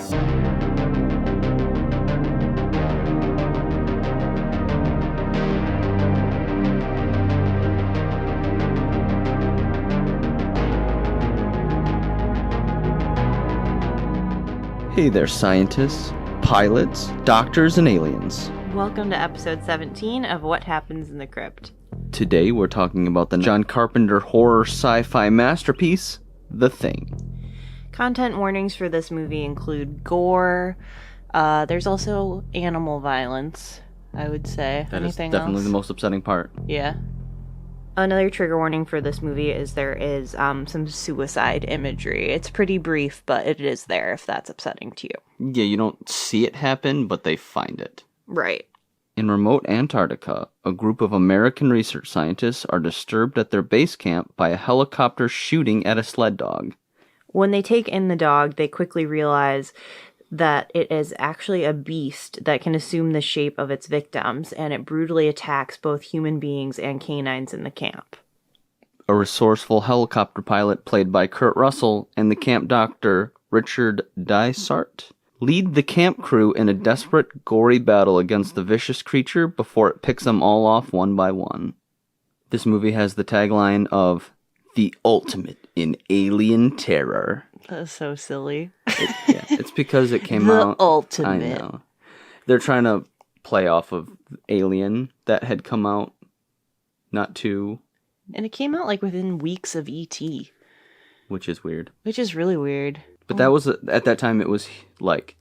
Hey there, scientists, pilots, doctors, and aliens. Welcome to episode 17 of What Happens in the Crypt. Today we're talking about the John Carpenter horror sci-fi masterpiece, The Thing. Content warnings for this movie include gore. There's also animal violence, I would say. That Anything is definitely else? the most upsetting part. Yeah. Another trigger warning for this movie is there is some suicide imagery. It's pretty brief, but it is there if that's upsetting to you. Yeah, you don't see it happen, but they find it. Right. In remote Antarctica, a group of American research scientists are disturbed at their base camp by a helicopter shooting at a sled dog. When they take in the dog, they quickly realize that it is actually a beast that can assume the shape of its victims, and it brutally attacks both human beings and canines in the camp. A resourceful helicopter pilot played by Kurt Russell and the camp doctor Richard Dysart lead the camp crew in a desperate, gory battle against the vicious creature before it picks them all off one by one. This movie has the tagline of "The Ultimate in Alien Terror." That's so silly. It's because it came The out... ultimate. I know. They're trying to play off of Alien that had come out not too... And it came out like within weeks of E.T. Which is weird. Which is really weird. But that was... At that time, it was like...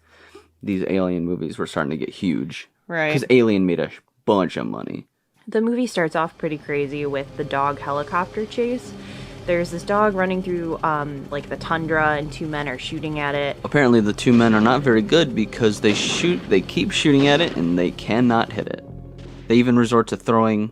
These Alien movies were starting to get huge. Right. Because Alien made a bunch of money. The movie starts off pretty crazy with the dog helicopter chase. There's this dog running through, like, the tundra, and two men are shooting at it. Apparently, the two men are not very good because they keep shooting at it, and they cannot hit it. They even resort to throwing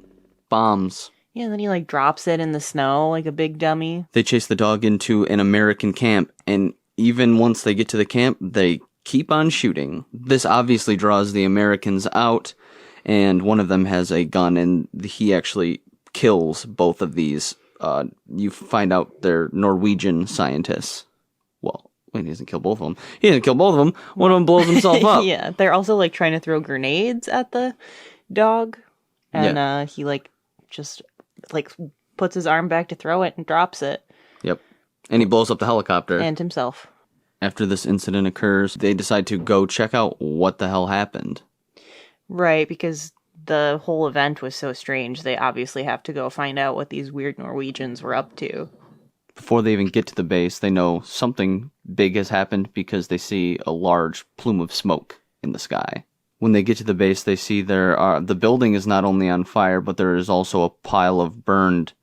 bombs. Yeah, and then he, like, drops it in the snow like a big dummy. They chase the dog into an American camp, and even once they get to the camp, they keep on shooting. This obviously draws the Americans out, and one of them has a gun, and he actually kills both of these. You find out they're Norwegian scientists. Well, wait, he doesn't kill both of them. He doesn't kill both of them. One of them blows himself up. Yeah, they're also, like, trying to throw grenades at the dog. And he, like, just, like, puts his arm back to throw it and drops it. Yep. And he blows up the helicopter. And himself. After this incident occurs, they decide to go check out what the hell happened. Right, because the whole event was so strange, they obviously have to go find out what these weird Norwegians were up to. Before they even get to the base, they know something big has happened because they see a large plume of smoke in the sky. When they get to the base, they see the building is not only on fire, but there is also a pile of burned,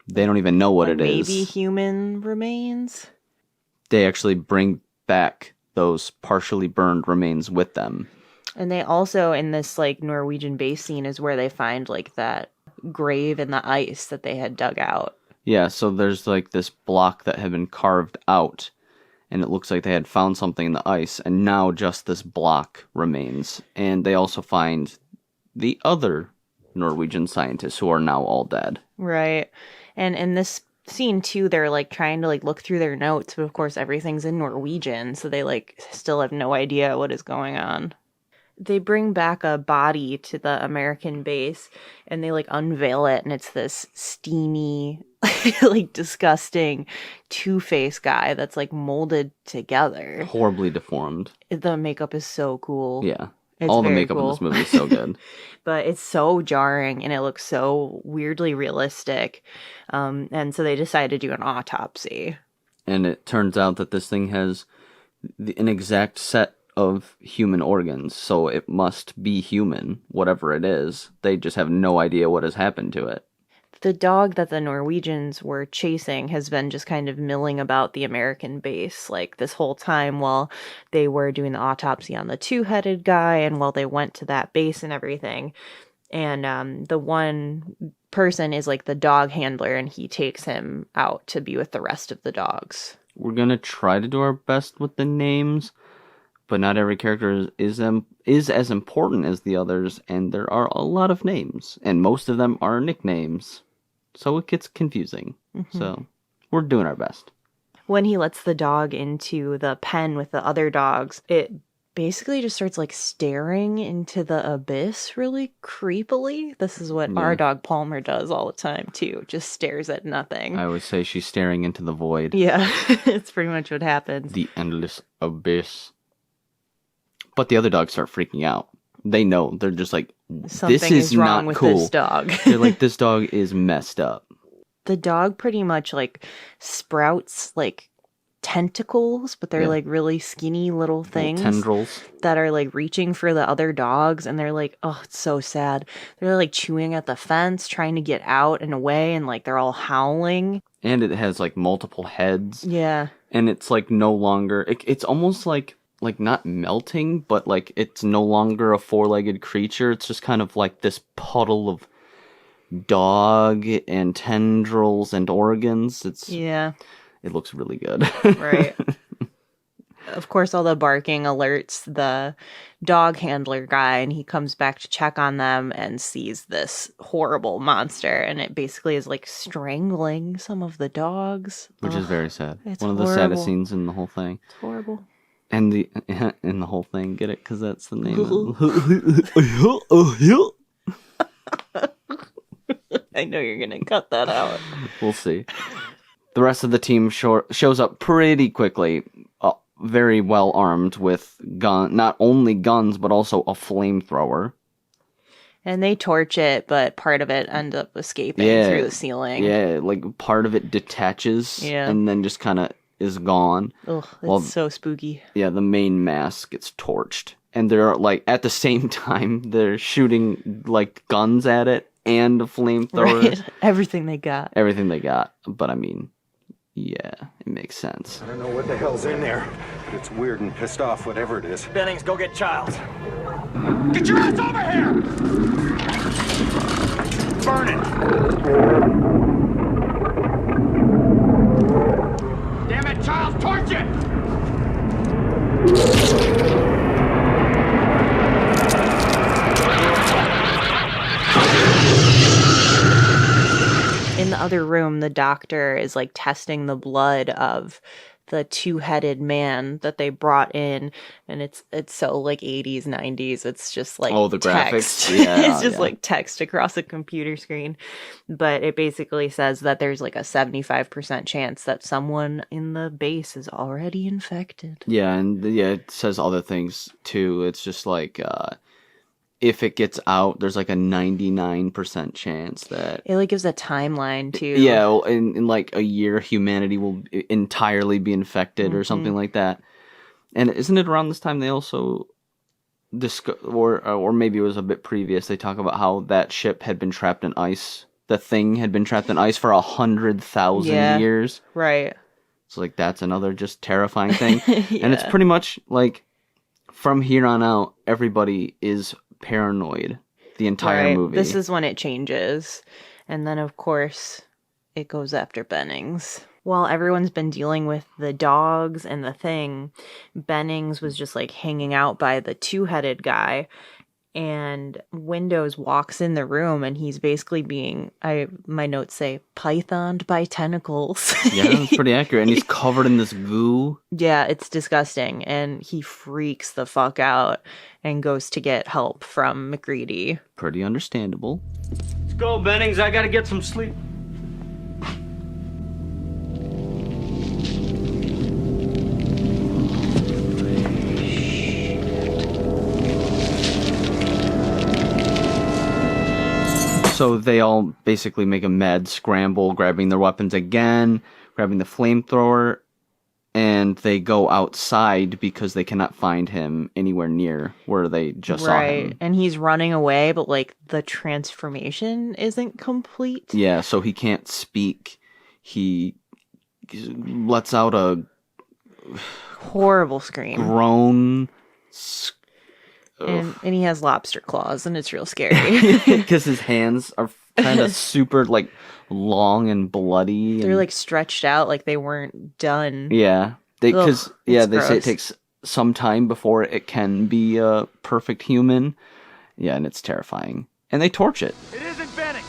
they don't even know what it is. Maybe human remains? They actually bring back those partially burned remains with them. And they also, in this, like, Norwegian base scene is where they find, like, that grave in the ice that they had dug out. Yeah, so there's, like, this block that had been carved out, and it looks like they had found something in the ice, and now just this block remains. And they also find the other Norwegian scientists who are now all dead. Right. And in this scene, too, they're, like, trying to, like, look through their notes, but of course everything's in Norwegian, so they, like, still have no idea what is going on. They bring back a body to the American base, and they, like, unveil it, and it's this steamy, like, disgusting Two-Face guy that's, like, molded together. Horribly deformed. The makeup is so cool. Yeah. It's all the very makeup cool. in this movie is so good. But it's so jarring, and it looks so weirdly realistic. And so they decided to do an autopsy. And it turns out that this thing has an exact set of human organs, so it must be human, whatever it is. They just have no idea what has happened to it. The dog that the Norwegians were chasing has been just kind of milling about the American base, like, this whole time while they were doing the autopsy on the two-headed guy and while they went to that base and everything. And the one person is, like, the dog handler, and he takes him out to be with the rest of the dogs. We're gonna try to do our best with the names, but not every character is as important as the others, and there are a lot of names, and most of them are nicknames, so it gets confusing. So we're doing our best. When he lets the dog into the pen with the other dogs, it basically just starts like staring into the abyss really creepily. This is what our dog Palmer does all the time too. Just stares at nothing. I would say she's staring into the void. Yeah, it's pretty much what happens. The endless abyss. But the other dogs start freaking out. They know. They're just like, Something this is wrong not with cool. This dog. They're like, this dog is messed up. The dog pretty much like sprouts like tentacles, but they're like really skinny little things. Little tendrils. That are like reaching for the other dogs, and they're like, oh, it's so sad. They're like chewing at the fence, trying to get out and away, and like they're all howling. And it has like multiple heads. Yeah. And it's like no longer, it's almost like not melting, but like it's no longer a four-legged creature. It's just kind of like this puddle of dog and tendrils and organs. It looks really good. Right. Of course, all the barking alerts the dog handler guy, and he comes back to check on them and sees this horrible monster, and it basically is like strangling some of the dogs. Which is very sad. It's one of the horrible. saddest scenes in the whole thing. It's horrible. And in the whole thing, get it? Because that's the name. I know you're gonna cut that out. We'll see. The rest of the team shows up pretty quickly, very well armed with not only guns, but also a flamethrower. And they torch it, but part of it ends up escaping through the ceiling. Yeah, like part of it detaches and then just kind of is gone. Ugh, it's so spooky. Yeah, the main mass gets torched. And they're like, at the same time, they're shooting like guns at it and a flamethrower. Right. Everything they got. Everything they got. But I mean, yeah, it makes sense. I don't know what the hell's in there, but it's weird and pissed off, whatever it is. Bennings, go get Childs. Get your ass over here! Burn it! Damn it, Childs, torch it! In the other room, the doctor is like testing the blood of the two-headed man that they brought in, and it's so like 80s 90s. It's just like the text. graphics. Yeah, it's just like text across a computer screen, but it basically says that there's like a 75% chance that someone in the base is already infected. Yeah, and it says other things too. It's just like if it gets out, there's like a 99% chance that it like gives a timeline too. Yeah, well, in like a year, humanity will entirely be infected or something like that. And isn't it around this time they also or maybe it was a bit previous? They talk about how that ship had been trapped in ice. The thing had been trapped in ice for 100,000 years. Right. So like that's another just terrifying thing. And it's pretty much like from here on out, everybody is paranoid the entire movie. This is when it changes, and then of course it goes after Bennings. While everyone's been dealing with the dogs and the thing, Bennings was just like hanging out by the two-headed guy, and Windows walks in the room, and he's basically being, my notes say, pythoned by tentacles. Yeah, that's pretty accurate. And he's covered in this goo. Yeah, it's disgusting. And he freaks the fuck out and goes to get help from McGreedy. Pretty understandable. Let's go, Bennings. I gotta get some sleep. So they all basically make a mad scramble, grabbing their weapons again, grabbing the flamethrower, and they go outside because they cannot find him anywhere near where they just saw him. And he's running away, but like the transformation isn't complete. Yeah, so he can't speak. He lets out a horrible scream. Groan. And he has lobster claws, and it's real scary. Because his hands are kind of super, like, long and bloody. They're, like, stretched out like they weren't done. Yeah. Because, they gross. say it takes some time before it can be a perfect human. Yeah, and it's terrifying. And they torch it. It isn't Bennings.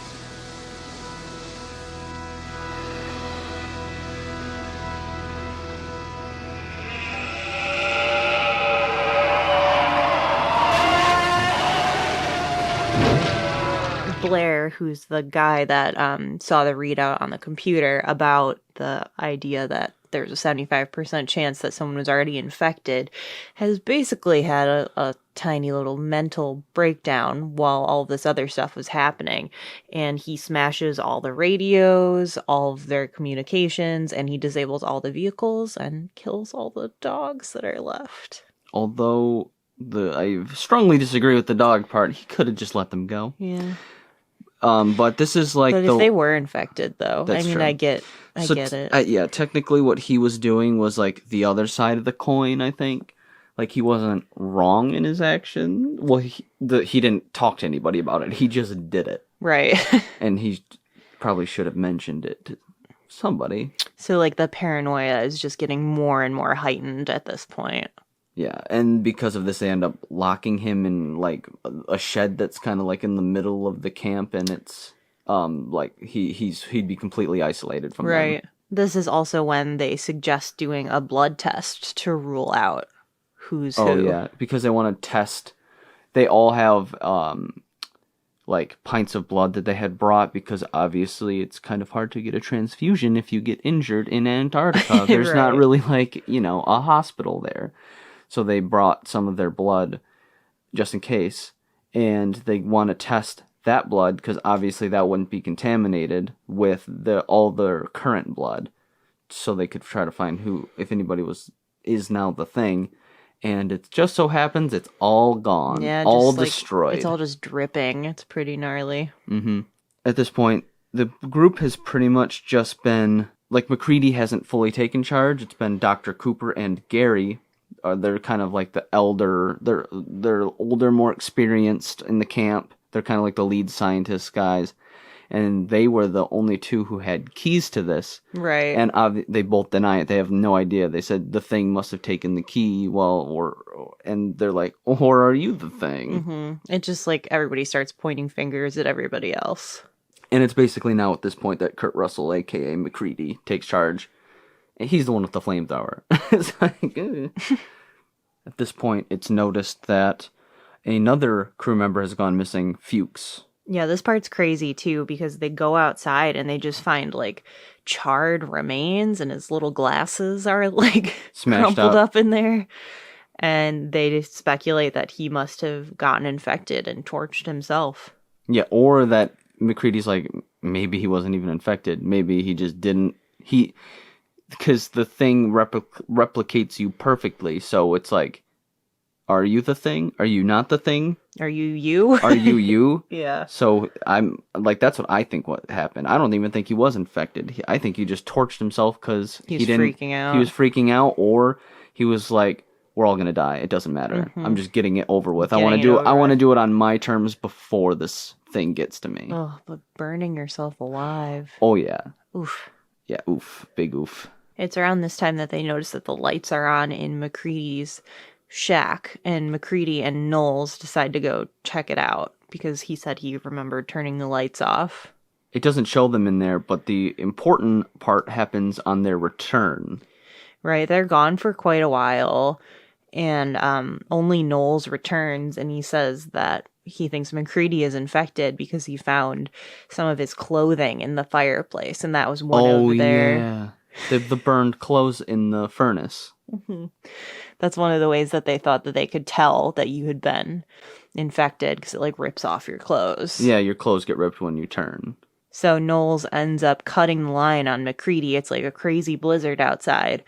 Blair, who's the guy that saw the readout on the computer about the idea that there's a 75% chance that someone was already infected, has basically had a tiny little mental breakdown while all this other stuff was happening. And he smashes all the radios, all of their communications, and he disables all the vehicles and kills all the dogs that are left. Although I strongly disagree with the dog part. He could have just let them go. Yeah. But this is like But if they were infected, though, That's true. I get it. Yeah, technically what he was doing was like the other side of the coin, I think. Like he wasn't wrong in his action. Well, he didn't talk to anybody about it. He just did it. Right. And he probably should have mentioned it to somebody. So, like, the paranoia is just getting more and more heightened at this point. Yeah, and because of this, they end up locking him in like a shed that's kind of like in the middle of the camp, and it's like he'd be completely isolated from them. Right. This is also when they suggest doing a blood test to rule out who's who. Oh yeah, because they want to test. They all have like pints of blood that they had brought, because obviously it's kind of hard to get a transfusion if you get injured in Antarctica. There's not Right. really like, a hospital there. So they brought some of their blood just in case, and they want to test that blood because obviously that wouldn't be contaminated with all their current blood, so they could try to find who, if anybody is now the thing. And it just so happens it's all gone, Yeah, all just, like, destroyed. It's all just dripping. It's pretty gnarly. Mm-hmm. At this point, the group has pretty much just been like, MacReady hasn't fully taken charge. It's been Dr. Cooper and Gary. They're kind of like the elder. They're older, more experienced in the camp. They're kind of like the lead scientist guys, and they were the only two who had keys to this. Right. And they both deny it. They have no idea. They said the thing must have taken the key. And they're like, or are you the thing? Mm-hmm. It's just like everybody starts pointing fingers at everybody else. And it's basically now at this point that Kurt Russell, aka MacReady, takes charge. And he's the one with the flamethrower. It's like, At this point, it's noticed that another crew member has gone missing, Fuchs. Yeah, this part's crazy too, because they go outside and they just find like charred remains, and his little glasses are like Smashed crumpled up. up in there. And they just speculate that he must have gotten infected and torched himself. Yeah, or that MacReady's like, maybe he wasn't even infected. Maybe he just didn't. Because the thing replicates you perfectly, so it's like, are you the thing? Are you not the thing? Are you you? Are you you? Yeah. So I'm like, that's what I think what happened. I don't even think he was infected. I think he just torched himself because He was freaking out. He was freaking out, or he was like, we're all gonna die. It doesn't matter. Mm-hmm. I'm just getting it over with. I Getting want it to do over I want to with. do it on my terms before this thing gets to me. Oh, but burning yourself alive. Oh yeah. Oof. Yeah, oof. Big oof. It's around this time that they notice that the lights are on in MacReady's shack, and MacReady and Knowles decide to go check it out because he said he remembered turning the lights off. It doesn't show them in there, but the important part happens on their return. Right, they're gone for quite a while, and only Knowles returns, and he says that he thinks MacReady is infected because he found some of his clothing in the fireplace, and that was one of their... yeah. The burned clothes in the furnace. That's one of the ways that they thought that they could tell that you had been infected, because it like rips off your clothes. Yeah, your clothes get ripped when you turn. So Knowles ends up cutting the line on MacReady. It's like a crazy blizzard outside,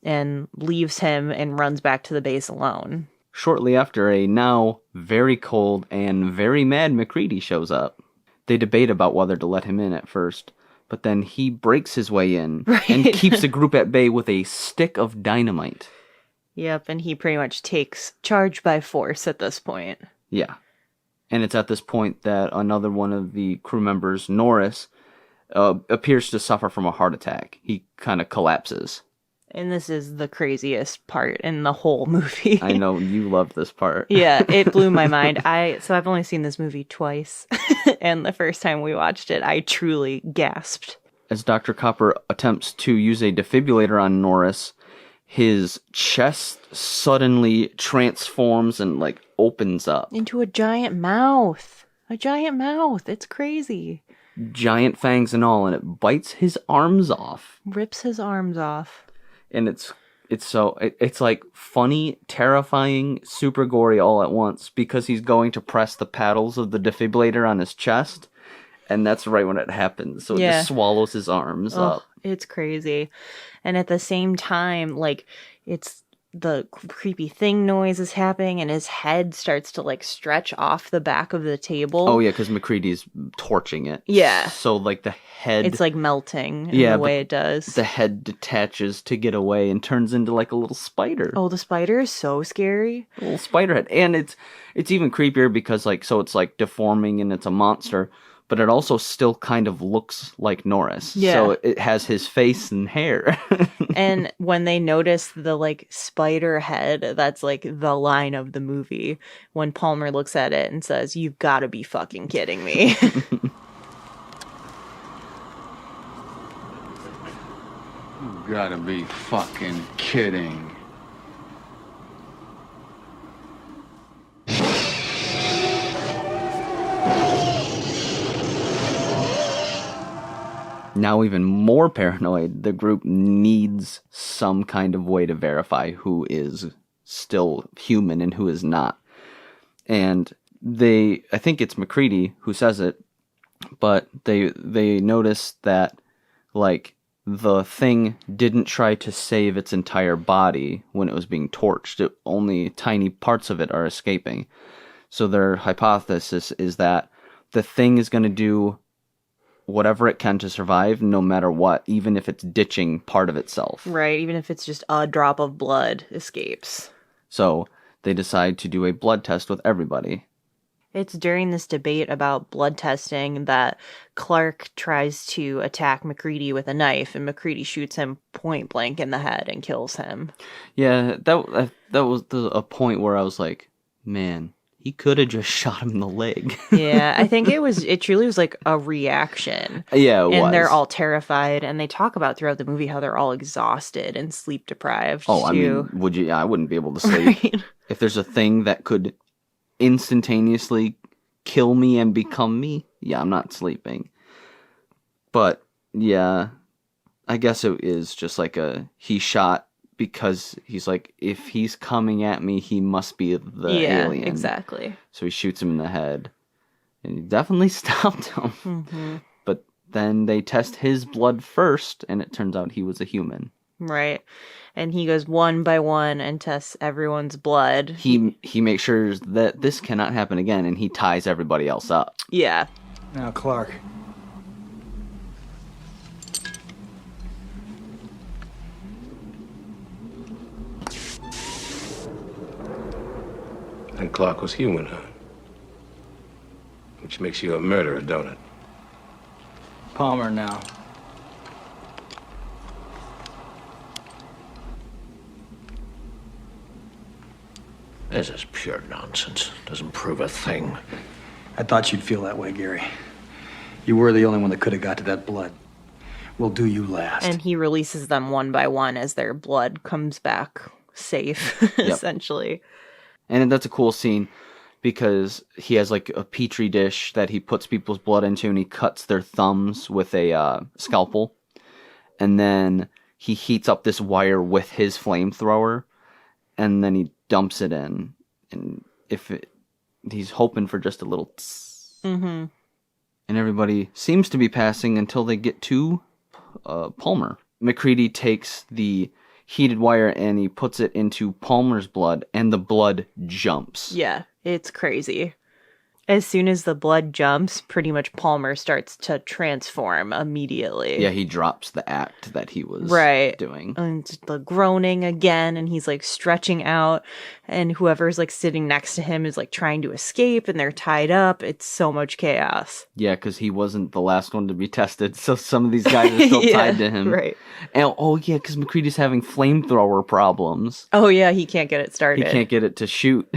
and leaves him and runs back to the base alone. Shortly after, a now very cold and very mad MacReady shows up. They debate about whether to let him in at first, but then he breaks his way in and keeps the group at bay with a stick of dynamite. Yep, and he pretty much takes charge by force at this point. Yeah. And it's at this point that another one of the crew members, Norris, appears to suffer from a heart attack. He kind of collapses. And this is the craziest part in the whole movie. I know you love this part. Yeah, it blew my mind. So I've only seen this movie twice, and the first time we watched it, I truly gasped. As Dr. Copper attempts to use a defibrillator on Norris, his chest suddenly transforms and, like, opens up. Into a giant mouth. A giant mouth. It's crazy. Giant fangs and all, and it bites his arms off. Rips his arms off. And it's like funny, terrifying, super gory all at once because he's going to press the paddles of the defibrillator on his chest, and that's right when it happens. So it just swallows his arms up. It's crazy. And at the same time, like, it's the creepy thing noise is happening, and his head starts to like stretch off the back of the table. Oh yeah, because McCready's torching it. Yeah. So like the head, it's like melting in the way it does. The head detaches to get away and turns into like a little spider. Oh, the spider is so scary. A little spider head, and it's even creepier because like so it's like deforming and it's a monster. But it also still kind of looks like Norris. Yeah. So it has his face and hair. And when they notice the like spider head, that's like the line of the movie. When Palmer looks at it and says, "You've got to be fucking kidding me." You gotta be fucking kidding. Now even more paranoid, the group needs some kind of way to verify who is still human and who is not. And I think it's McCready who says it, but they notice that like the thing didn't try to save its entire body when it was being torched. Only tiny parts of it are escaping. So their hypothesis is that the thing is going to do whatever it can to survive, no matter what, even if it's ditching part of itself. Right, even if it's just a drop of blood escapes. So they decide to do a blood test with everybody. It's during this debate about blood testing that Clark tries to attack McCready with a knife, and McCready shoots him point blank in the head and kills him. Yeah, that was a point where I was like, man, he could have just shot him in the leg. Yeah, I think it truly was like a reaction. Yeah, it was. And they're all terrified, and they talk about throughout the movie how they're all exhausted and sleep deprived. Oh, I too. mean, would you? I wouldn't be able to sleep. Right. If there's a thing that could instantaneously kill me and become me, yeah, I'm not sleeping. But yeah, I guess it is just like he shot because he's like, if he's coming at me, he must be the alien. Yeah, exactly. So he shoots him in the head, and he definitely stopped him. Mm-hmm. But then they test his blood first, and it turns out he was a human. Right. And he goes one by one and tests everyone's blood. He makes sure that this cannot happen again, and he ties everybody else up. Yeah. Now, Clark. And Clark was human, huh? Which makes you a murderer, don't it? Palmer now. This is pure nonsense. Doesn't prove a thing. I thought you'd feel that way, Gary. You were the only one that could have got to that blood. We'll do you last. And he releases them one by one as their blood comes back safe, essentially. And that's a cool scene because he has like a petri dish that he puts people's blood into, and he cuts their thumbs with a scalpel. And then he heats up this wire with his flamethrower, and then he dumps it in. And he's hoping for just a little tss. Mm-hmm. And everybody seems to be passing until they get to Palmer. McCready takes the heated wire and he puts it into Palmer's blood, and the blood jumps. Yeah, it's crazy. As soon as the blood jumps, pretty much Palmer starts to transform immediately. Yeah, he drops the act that he was doing. And the groaning again, and he's like stretching out, and whoever's like sitting next to him is like trying to escape, and they're tied up. It's so much chaos. Yeah, because he wasn't the last one to be tested, so some of these guys are still tied to him. Right. And because McCready's having flamethrower problems. Oh yeah, he can't get it started. He can't get it to shoot.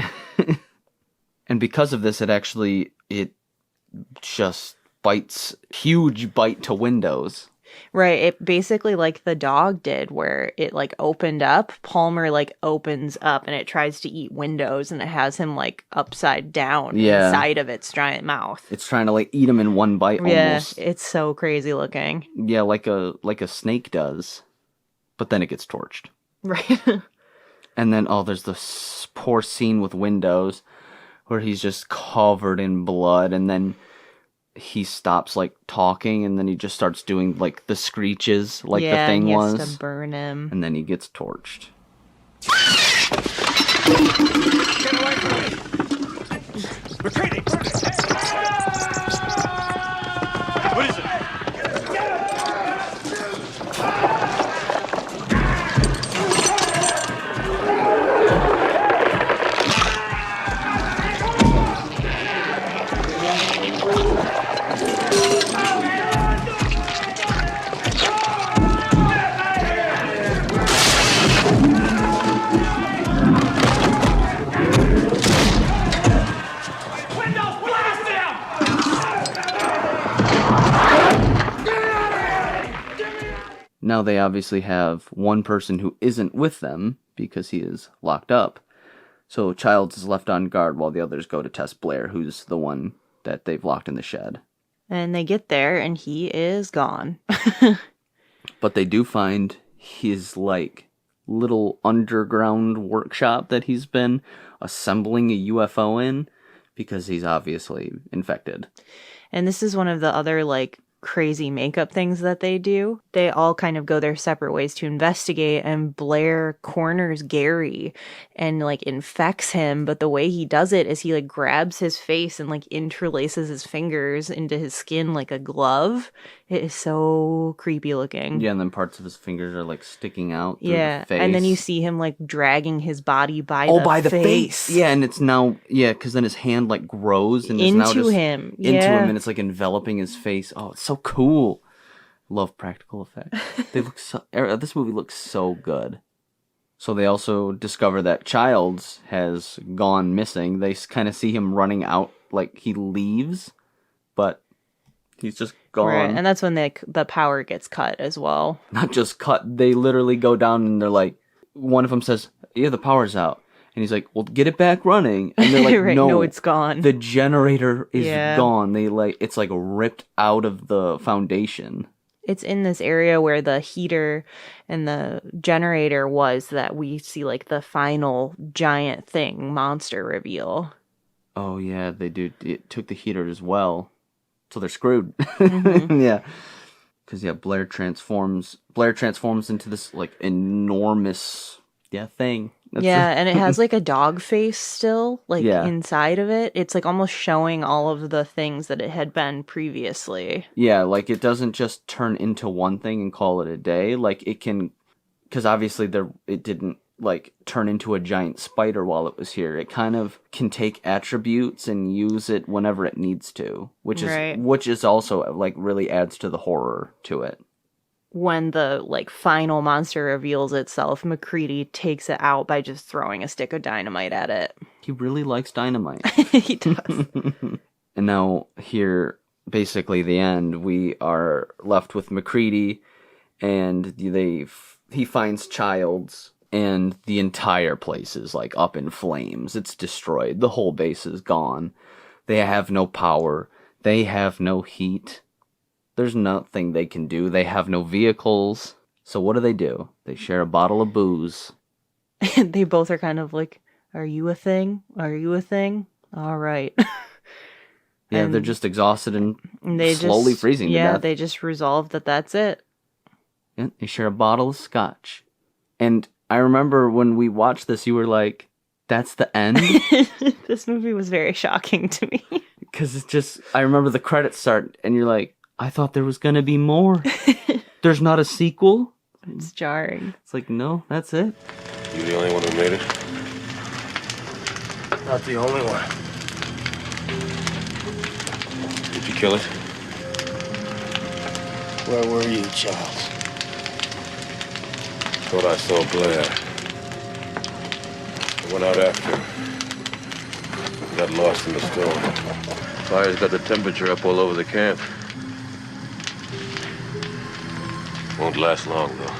And because of this, it just bites, huge bite to windows. Right. It basically like the dog did, where it like opened up. Palmer like opens up and it tries to eat windows, and it has him like upside down inside of its giant mouth. It's trying to like eat him in one bite almost. Yeah, it's so crazy looking. Yeah, like a snake does. But then it gets torched. Right. And then, there's this poor scene with windows where he's just covered in blood, and then he stops, like, talking, and then he just starts doing, like, the screeches, like the thing he was. has to burn him. And then he gets torched. Get away from me! Retreating! What is it? Now they obviously have one person who isn't with them because he is locked up. So Childs is left on guard while the others go to test Blair, who's the one that they've locked in the shed. And they get there, and he is gone. But they do find his, like, little underground workshop that he's been assembling a UFO in, because he's obviously infected. And this is one of the other, like, crazy makeup things that they do. They all kind of go their separate ways to investigate, and Blair corners Gary and like infects him, but the way he does it is he like grabs his face and like interlaces his fingers into his skin like a glove. It is so creepy looking. Yeah, and then parts of his fingers are like sticking out through the face. And then you see him like dragging his body by the face. Yeah, and it's now, because then his hand like grows and is now into just him. into him, and it's like enveloping his face. Oh, it's so cool. Love practical effects. They look so. This movie looks so good. So they also discover that Childs has gone missing. They kind of see him running out, like he leaves, but he's just gone. Right, and that's when the power gets cut as well. Not just cut. They literally go down and they're like, one of them says, "Yeah, the power's out." And he's like, "Well, get it back running." And they're like, right, no, it's gone. The generator is gone. It's like ripped out of the foundation. It's in this area where the heater and the generator was that we see like the final giant thing, monster reveal. Oh yeah, they do. It took the heater as well. So they're screwed. Mm-hmm. Yeah. Because Blair transforms into this like enormous thing. And it has like a dog face still, like inside of it. It's like almost showing all of the things that it had been previously. Yeah, like it doesn't just turn into one thing and call it a day. Like it can, because obviously it didn't like turn into a giant spider while it was here. It kind of can take attributes and use it whenever it needs to, which is also like really adds to the horror to it. When the like final monster reveals itself, McCready takes it out by just throwing a stick of dynamite at it. He really likes dynamite. He does. And now here, basically the end, we are left with McCready, and he finds Childs, and the entire place is like up in flames. It's destroyed. The whole base is gone. They have no power. They have no heat. There's nothing they can do. They have no vehicles. So what do? They share a bottle of booze. They both are kind of like, "Are you a thing? Are you a thing? All right." Yeah, they're just exhausted and slowly freezing to death. Yeah, they just resolve that that's it. Yeah, they share a bottle of scotch. And I remember when we watched this, you were like, "That's the end?" This movie was very shocking to me. Because it's just, I remember the credits start, and you're like, "I thought there was going to be more. There's not a sequel?" It's jarring. It's like, no, that's it. You the only one who made it? Not the only one. Did you kill it? Where were you, Charles? Thought I saw Blair. I went out after him. Got lost in the storm. Fire's got the temperature up all over the camp. Won't last long, though.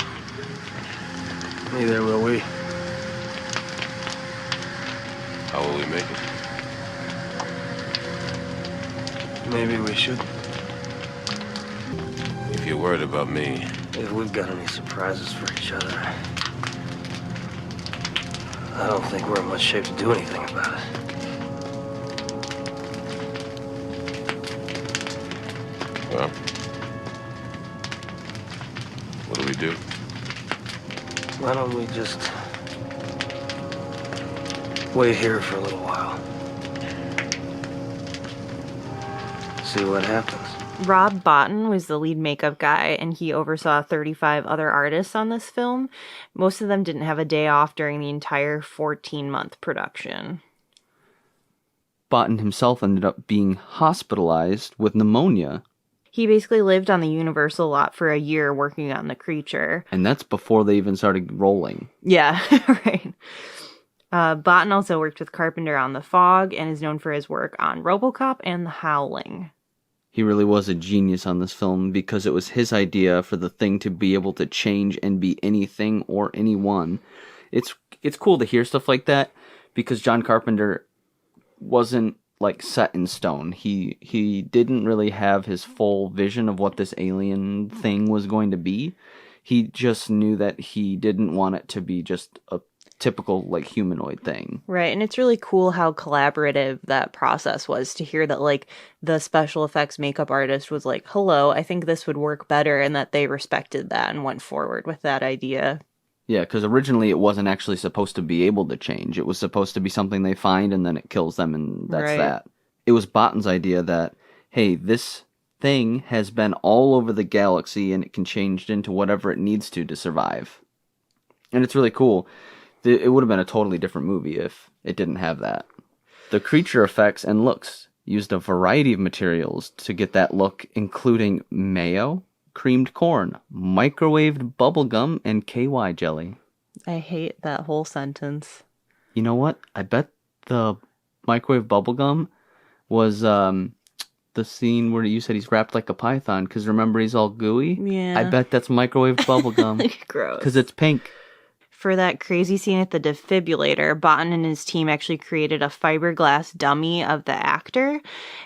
Neither will we. How will we make it? Maybe we should. If you're worried about me, If we've got any surprises for each other, I don't think we're in much shape to do anything about it. well, what do we do? Why don't we just wait here for a little while? See what happens. Rob Bottin was the lead makeup guy, and he oversaw 35 other artists on this film. Most of them didn't have a day off during the entire 14-month production. Bottin himself ended up being hospitalized with pneumonia, He basically lived on the Universal lot for a year working on the creature. and that's before they even started rolling. Yeah, right. Bottin also worked with Carpenter on The Fog and is known for his work on RoboCop and The Howling. He really was a genius on this film because it was his idea for the thing to be able to change and be anything or anyone. It's cool to hear stuff like that because John Carpenter wasn't like set in stone. He didn't really have his full vision of what this alien thing was going to be. He just knew that he didn't want it to be just a typical like humanoid thing. Right, and it's really cool how collaborative that process was to hear that like the special effects makeup artist was like, hello, I think this would work better, and that they respected that and went forward with that idea. Yeah, because originally it wasn't actually supposed to be able to change. It was supposed to be something they find and then it kills them and that's Right. that. It was Bottin's idea that, hey, this thing has been all over the galaxy and it can change into whatever it needs to survive. And it's really cool. It would have been a totally different movie if it didn't have that. The creature effects and looks used a variety of materials to get that look, including mayo, creamed corn, microwaved bubblegum, and KY jelly. I hate that whole sentence. You know what? I bet the microwave bubblegum was the scene where you said he's wrapped like a python, because remember he's all gooey? Yeah. I bet that's microwave bubblegum, Gross. because it's pink. For that crazy scene at the defibrillator, Bottin and his team actually created a fiberglass dummy of the actor,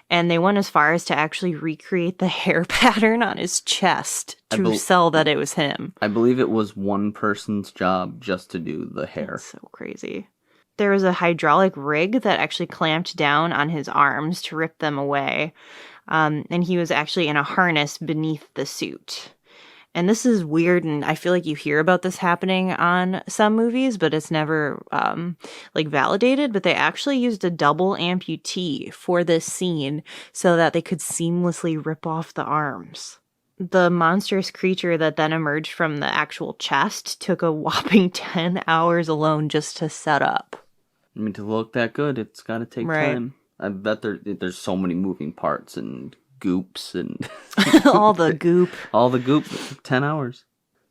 and they went as far as to actually recreate the hair pattern on his chest to sell that it was him. I believe it was one person's job just to do the hair. That's so crazy. There was a hydraulic rig that actually clamped down on his arms to rip them away, and he was actually in a harness beneath the suit. And this is weird, and I feel like you hear about this happening on some movies, but it's never, validated. But they actually used a double amputee for this scene so that they could seamlessly rip off the arms. The monstrous creature that then emerged from the actual chest took a whopping 10 hours alone just to set up. I mean, to look that good, it's got to take Right. time. I bet there's so many moving parts and goops and All the goop. all the goop that took 10 hours.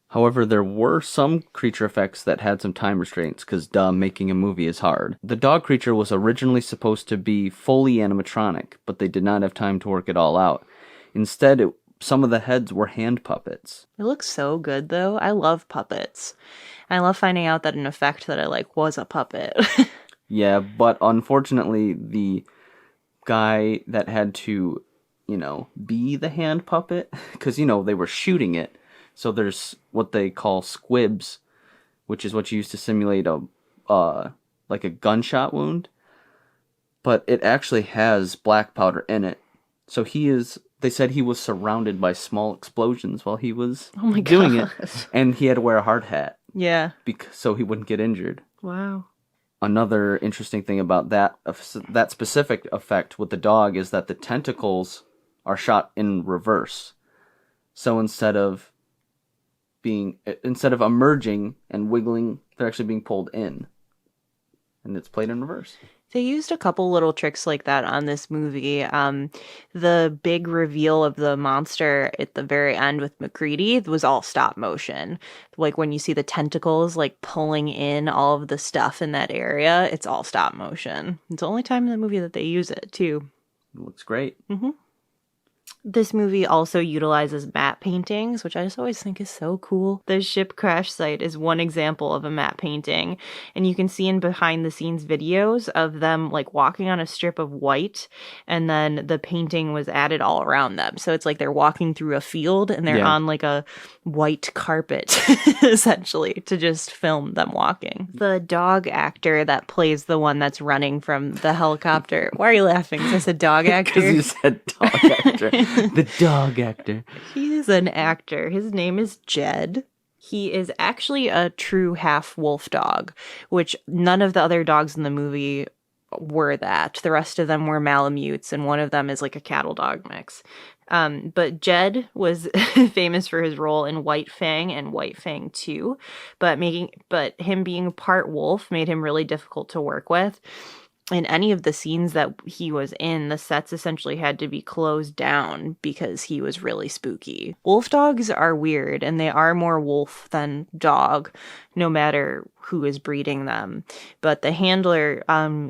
However, there were some creature effects that had some time restraints, because making a movie is hard. The dog creature was originally supposed to be fully animatronic, but they did not have time to work it all out. Instead, some of the heads were hand puppets. It looks so good, though. I love puppets. I love finding out that an effect that I like was a puppet. Yeah, but unfortunately, the guy that had to, be the hand puppet, because, they were shooting it. So there's what they call squibs, which is what you use to simulate like a gunshot wound. But it actually has black powder in it. So they said he was surrounded by small explosions while he was doing it. And he had to wear a hard hat. Yeah. So he wouldn't get injured. Wow. Another interesting thing about that specific effect with the dog is that the tentacles are shot in reverse. So instead of emerging and wiggling, they're actually being pulled in. And it's played in reverse. They used a couple little tricks like that on this movie. The big reveal of the monster at the very end with McCready was all stop motion. Like when you see the tentacles like pulling in all of the stuff in that area, it's all stop motion. It's the only time in the movie that they use it too. It looks great. Mm-hmm. This movie also utilizes matte paintings, which I just always think is so cool. The ship crash site is one example of a matte painting, and you can see in behind the scenes videos of them like walking on a strip of white, and then the painting was added all around them. So it's like they're walking through a field and they're on like a white carpet, essentially, to just film them walking. The dog actor that plays the one that's running from the helicopter. Why are you laughing? Is this a dog actor? Because you said dog actor. The dog actor. He is an actor. His name is Jed. He is actually a true half wolf dog, which none of the other dogs in the movie were that. The rest of them were Malamutes, and one of them is like a cattle dog mix. But Jed was famous for his role in White Fang and White Fang 2, but him being part wolf made him really difficult to work with. In any of the scenes that he was in, the sets essentially had to be closed down because he was really spooky. Wolf dogs are weird, and they are more wolf than dog, no matter who is breeding them. But the handler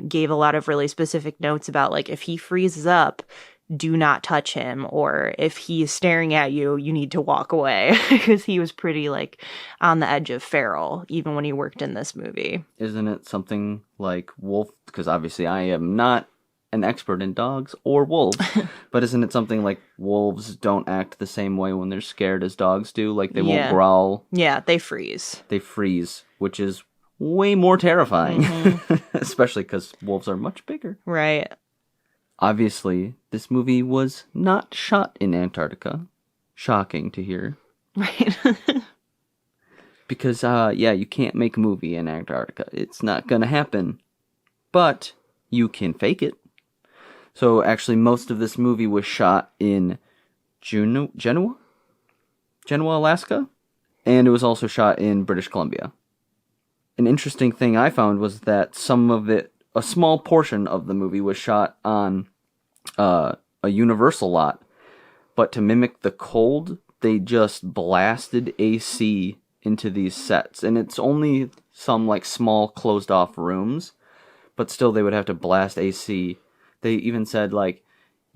gave a lot of really specific notes about, like, if he freezes up, do not touch him, or if he is staring at you, you need to walk away, because he was pretty like on the edge of feral even when he worked in this movie. Isn't it something like wolf? Because obviously I am not an expert in dogs or wolves, but isn't it something like wolves don't act the same way when they're scared as dogs do? Like they won't growl. Yeah, they freeze. They freeze, which is way more terrifying, especially because wolves are much bigger. Right. Obviously, this movie was not shot in Antarctica. Shocking to hear. Right. Because, you can't make a movie in Antarctica. It's not gonna happen. But you can fake it. So, actually, most of this movie was shot in Genoa, Alaska. And it was also shot in British Columbia. An interesting thing I found was that a small portion of the movie was shot on a Universal lot, but to mimic the cold, they just blasted AC into these sets, and it's only some like small closed off rooms, but still they would have to blast AC. They even said like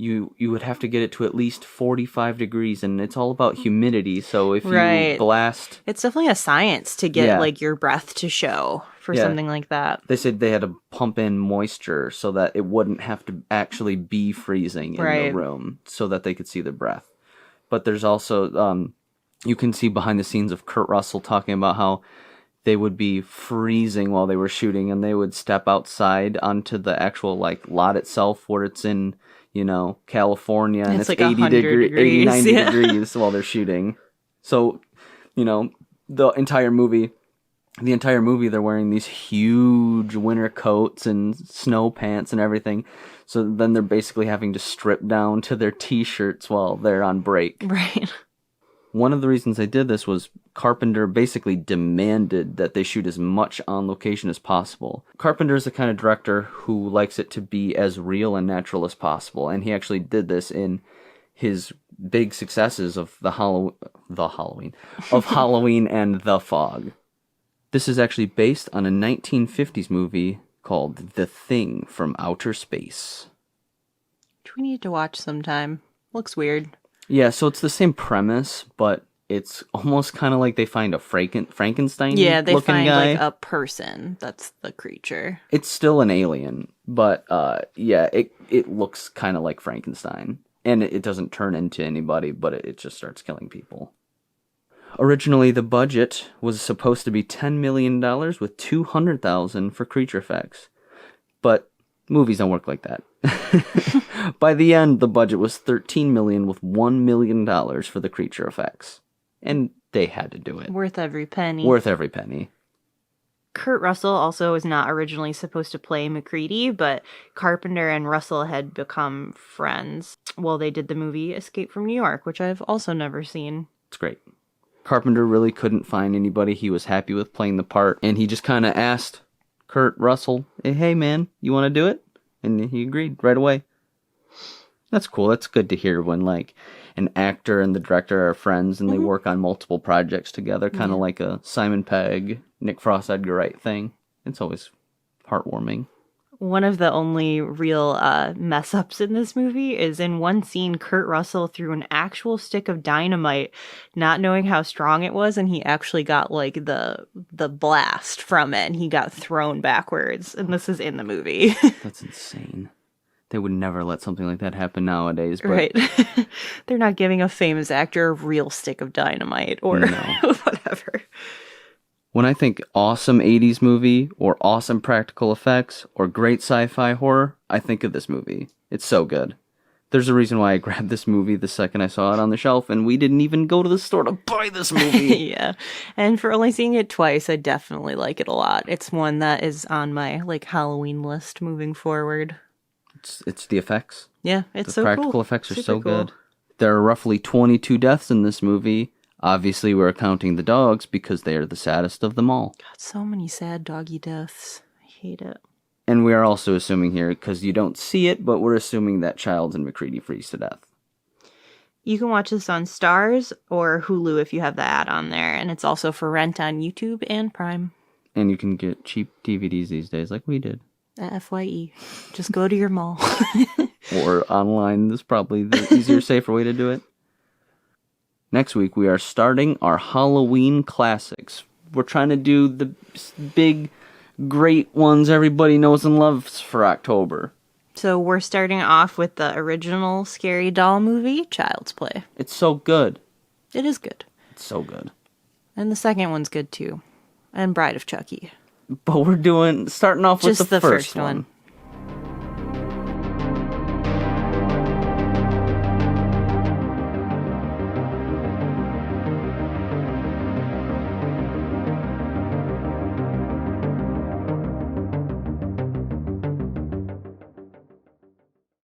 you would have to get it to at least 45 degrees, and it's all about humidity, so if you blast... It's definitely a science to get like your breath to show for something like that. They said they had to pump in moisture so that it wouldn't have to actually be freezing in the room so that they could see the breath. But there's also, you can see behind the scenes of Kurt Russell talking about how they would be freezing while they were shooting, and they would step outside onto the actual like lot itself where it's in, California, and it's like 80 degrees, 90 degrees while they're shooting. So, the entire movie they're wearing these huge winter coats and snow pants and everything. So then they're basically having to strip down to their t-shirts while they're on break. Right. One of the reasons they did this was Carpenter basically demanded that they shoot as much on location as possible. Carpenter is the kind of director who likes it to be as real and natural as possible, and he actually did this in his big successes of Halloween and The Fog. This is actually based on a 1950s movie called The Thing from Outer Space. Which we need to watch sometime. Looks weird. Yeah, so it's the same premise, but it's almost kind of like they find a Frankenstein looking guy. Yeah, they find like a person that's the creature. It's still an alien, but it looks kind of like Frankenstein. And it doesn't turn into anybody, but it just starts killing people. Originally, the budget was supposed to be $10 million with $200,000 for creature effects. But movies don't work like that. By the end, the budget was $13 million with $1 million for the creature effects. And they had to do it. Worth every penny. Worth every penny. Kurt Russell also was not originally supposed to play MacReady, but Carpenter and Russell had become friends while they did the movie Escape from New York, which I've also never seen. It's great. Carpenter really couldn't find anybody he was happy with playing the part, and he just kind of asked Kurt Russell, hey man, you want to do it? And he agreed right away. That's cool. That's good to hear when like an actor and the director are friends and they work on multiple projects together, kind of like a Simon Pegg, Nick Frost, Edgar Wright thing. It's always heartwarming. One of the only real mess ups in this movie is in one scene, Kurt Russell threw an actual stick of dynamite, not knowing how strong it was, and he actually got like the blast from it, and he got thrown backwards. And this is in the movie. That's insane. They would never let something like that happen nowadays. But Right. They're not giving a famous actor a real stick of dynamite or whatever. when I think awesome 80s movie or awesome practical effects or great sci-fi horror, I think of this movie. It's so good. There's a reason why I grabbed this movie the second I saw it on the shelf, and we didn't even go to the store to buy this movie. Yeah. And for only seeing it twice, I definitely like it a lot. It's one that is on my like Halloween list moving forward. It's the effects. Yeah, it's The so practical cool. effects are Super so cool. good. There are roughly 22 deaths in this movie. Obviously, we're counting the dogs because they are the saddest of them all. God, so many sad doggy deaths. I hate it. And we are also assuming here, because you don't see it, but we're assuming that Childs and McCready freeze to death. You can watch this on Stars or Hulu if you have the ad on there, and it's also for rent on YouTube and Prime. And you can get cheap DVDs these days, like we did. FYE. Just go to your mall. Or online is probably the easier, safer way to do it. Next week, we are starting our Halloween classics. We're trying to do the big, great ones everybody knows and loves for October. So we're starting off with the original Scary Doll movie, Child's Play. It's so good. It is good. It's so good. And the second one's good too. And Bride of Chucky. But we're starting off with Just the the first first one.